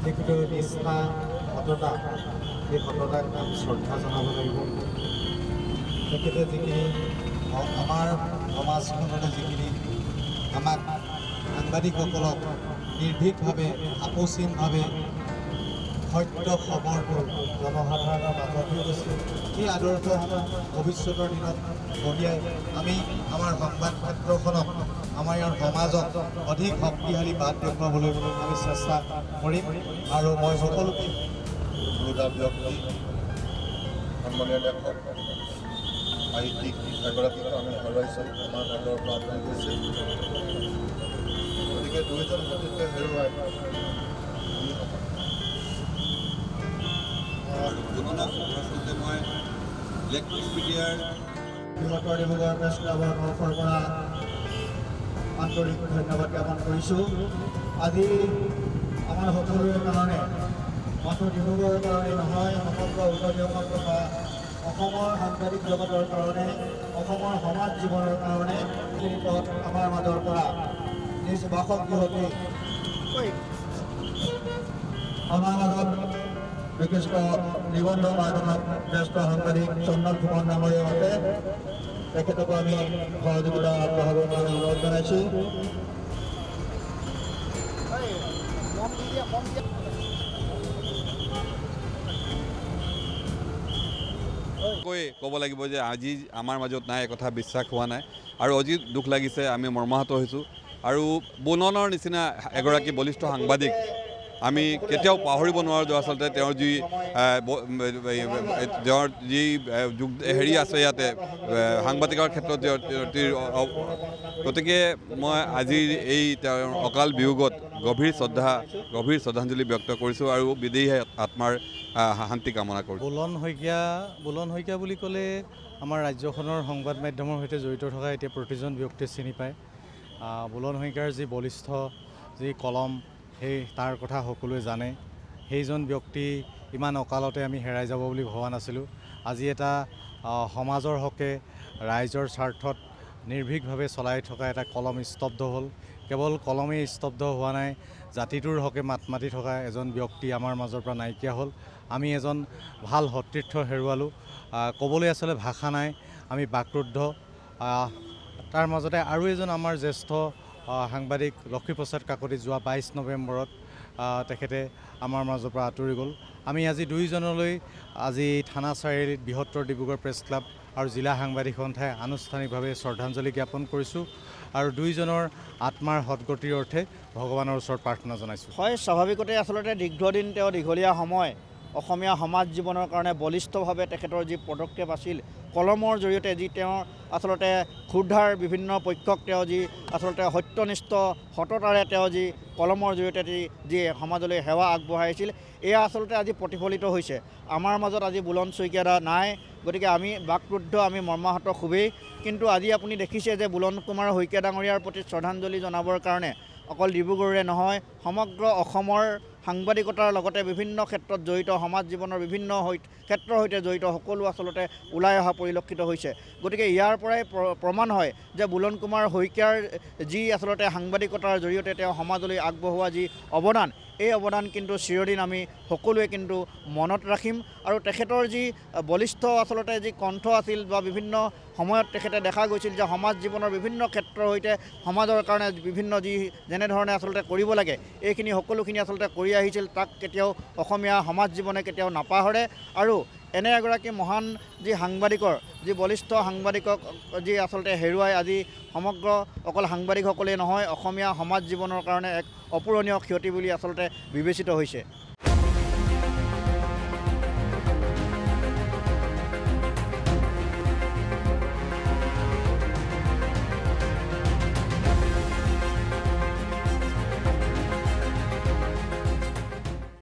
তেখেতৰ নিষ্ঠা সততা সেই সততাক আমি শ্ৰদ্ধা জনাব লাগিব। তেখেতে যিখিনি আমাৰ সমাজখনলৈ যিখিনি আমাক সাংবাদিকসকলক নিৰ্ভীকভাৱে আপোচহীনভাৱে সত্য খবৰটো জনসাধাৰণৰ মাজত হৈ গৈছে। এই আদৰ্শসমূহ ভৱিষ্যতৰ দিনত কঢ়িয়াই আমি আমাৰ সংবাদ ক্ষেত্ৰখনক আমাৰ ইয়াৰ সমাজক অধিক শক্তিশালী বাট দেখুৱাবলৈ আমি চেষ্টা কৰিম। আৰু মই সকলোকে ব্যক্তি সন্মানীয় লেখক সাহিত্যিক এগৰাকীক আমি হেৰুৱাইছোঁ, আমাৰ মাজৰ পৰা আঁতৰি গৈছে। গতিকে দুয়োজন সতীৰ্থে হেৰুৱাই আচলতে মই ইলেক্ট্ৰিক মিডিয়াৰ বৃহত্তৰ ডিব্ৰুগড় প্ৰেছ ক্লাবৰ তৰফৰ পৰা আন্তৰিক ধন্যবাদ জ্ঞাপন কৰিছোঁ। আজি আমাৰ সকলোৰে কাৰণে মাত্ৰ ডিব্ৰুগড়ৰ কাৰণে নহয়, সমগ্ৰ উজনি অসম তথা অসমৰ সাংবাদিক জগতৰ কাৰণে, অসমৰ সমাজ জীৱনৰ কাৰণে আমাৰ মাজৰ পৰা নিজ বাসগৃহতে আমাৰ মাজত বিশিষ্ট নিবন্ধ মাধ্যমত জ্যেষ্ঠ সাংবাদিক চন্দন ফুকন ডাঙৰীয়া আছে, তেখেতকো আমি সহযোগিতা আগবঢ়াবৰ কাৰণে অনুৰোধ জনাইছোঁ। ক'ব লাগিব যে আজি আমাৰ মাজত নাই, কথা বিশ্বাস হোৱা নাই আৰু অতি দুখ লাগিছে, আমি মৰ্মাহত হৈছোঁ। আৰু বুননৰ নিচিনা এগৰাকী বলিষ্ঠ সাংবাদিক আমি কেতিয়াও পাহৰিব নোৱাৰোঁ। আচলতে তেওঁৰ যি হেৰি আছে ইয়াতে সাংবাদিকৰ ক্ষেত্ৰত গতিকে মই আজিৰ এই তেওঁৰ অকাল বিয়োগত গভীৰ শ্ৰদ্ধাঞ্জলি ব্যক্ত কৰিছোঁ আৰু বিদেহী আত্মাৰ শান্তি কামনা কৰিছোঁ। বুলন শইকীয়া বুলি ক'লে আমাৰ ৰাজ্যখনৰ সংবাদ মাধ্যমৰ সৈতে জড়িত থকা এতিয়া প্ৰতিজন ব্যক্তিয়ে চিনি পায়। বুলন শইকীয়াৰ যি বলিষ্ঠ যি কলম, তাৰ কথা সকলোৱে জানে। সেইজন ব্যক্তি ইমান অকালতে আমি হেৰাই যাব বুলি ভবা নাছিলোঁ। আজি এটা সমাজৰ হকে ৰাইজৰ স্বাৰ্থত নিৰ্ভীকভাৱে চলাই থকা এটা কলম স্তব্ধ হ'ল। কেৱল কলমেই স্তব্ধ হোৱা নাই, জাতিটোৰ হকে মাত মাতি থকা এজন ব্যক্তি আমাৰ মাজৰ পৰা নাইকিয়া হ'ল। আমি এজন ভাল সতীৰ্থ হেৰুৱালোঁ। ক'বলৈ আচলতে ভাষা নাই, আমি বাকৰুদ্ধ। তাৰ মাজতে আৰু এজন আমাৰ জ্যেষ্ঠ সাংবাদিক লক্ষীপ্ৰসাদ কাকতি যোৱা 22 নৱেম্বৰত তেখেতে আমাৰ মাজৰ পৰা আঁতৰি গ'ল। আমি আজি দুয়োজনলৈ আজি থানা চাৰিআলিত বৃহত্তৰ ডিব্ৰুগড় প্ৰেছ ক্লাব আৰু জিলা সাংবাদিক সন্থাই আনুষ্ঠানিকভাৱে শ্ৰদ্ধাঞ্জলি জ্ঞাপন কৰিছোঁ আৰু দুয়োজনৰ আত্মাৰ সদগতিৰ অৰ্থে ভগৱানৰ ওচৰত প্ৰাৰ্থনা জনাইছোঁ। হয়, স্বাভাৱিকতে আচলতে দীৰ্ঘদিন তেওঁ দীঘলীয়া সময় অসমীয়া সমাজ জীৱনৰ কাৰণে বলিষ্ঠভাৱে তেখেতৰ যি পদক্ষেপ আছিল, কলমৰ জৰিয়তে যি তেওঁ আচলতে ক্ষুদ্ধাৰ বিভিন্ন পক্ষক তেওঁ যি আচলতে সত্যনিষ্ঠ সততাৰে তেওঁ যি কলমৰ জৰিয়তে যি সমাজলৈ সেৱা আগবঢ়াইছিল, এয়া আচলতে আজি প্ৰতিফলিত হৈছে। আমাৰ মাজত আজি বুলন শইকীয়া নাই, গতিকে আমি বাকৰুদ্ধ, আমি মৰ্মাহত খুবেই। কিন্তু আজি আপুনি দেখিছে যে বুলন কুমাৰ শইকীয়া ডাঙৰীয়াৰ প্ৰতি শ্ৰদ্ধাঞ্জলি জনাবৰ কাৰণে অকল ডিব্ৰুগড়ৰে নহয়, সমগ্ৰ অসমৰ সাংবাদিকতাৰ লগতে বিভিন্ন ক্ষেত্ৰত জড়িত, সমাজ জীৱনৰ বিভিন্ন ক্ষেত্ৰৰ সৈতে জড়িত সকলো আচলতে ওলাই অহা পৰিলক্ষিত হৈছে। গতিকে ইয়াৰ পৰাই প্ৰমাণ হয় যে বুলন কুমাৰ শইকীয়াৰ যি আচলতে সাংবাদিকতাৰ জৰিয়তে তেওঁ সমাজলৈ আগবঢ়োৱা যি অৱদান, এই অৱদান কিন্তু চিৰদিন আমি সকলোৱে কিন্তু মনত ৰাখিম। আৰু তেখেতৰ যি বলিষ্ঠ আচলতে যি কণ্ঠ আছিল বা বিভিন্ন সময়ত তেখেতে দেখা গৈছিল যে সমাজ জীৱনৰ বিভিন্ন ক্ষেত্ৰৰ সৈতে সমাজৰ কাৰণে বিভিন্ন যি যেনেধৰণে আচলতে কৰিব লাগে এইখিনি সকলোখিনি আচলতে কৰি আহিছিল, তাক কেতিয়াও অসমীয়া সমাজ জীৱনে কেতিয়াও নাপাহৰে। আৰু এনে এগৰাকী মহান যি সাংবাদিকৰ, যি বলিষ্ঠ সাংবাদিকক যি আচলতে হেৰুৱাই আজি সমগ্ৰ অকল সাংবাদিকসকলেই নহয়, অসমীয়া সমাজ জীৱনৰ কাৰণে এক অপূৰণীয় ক্ষতি বুলি আচলতে বিবেচিত হৈছে।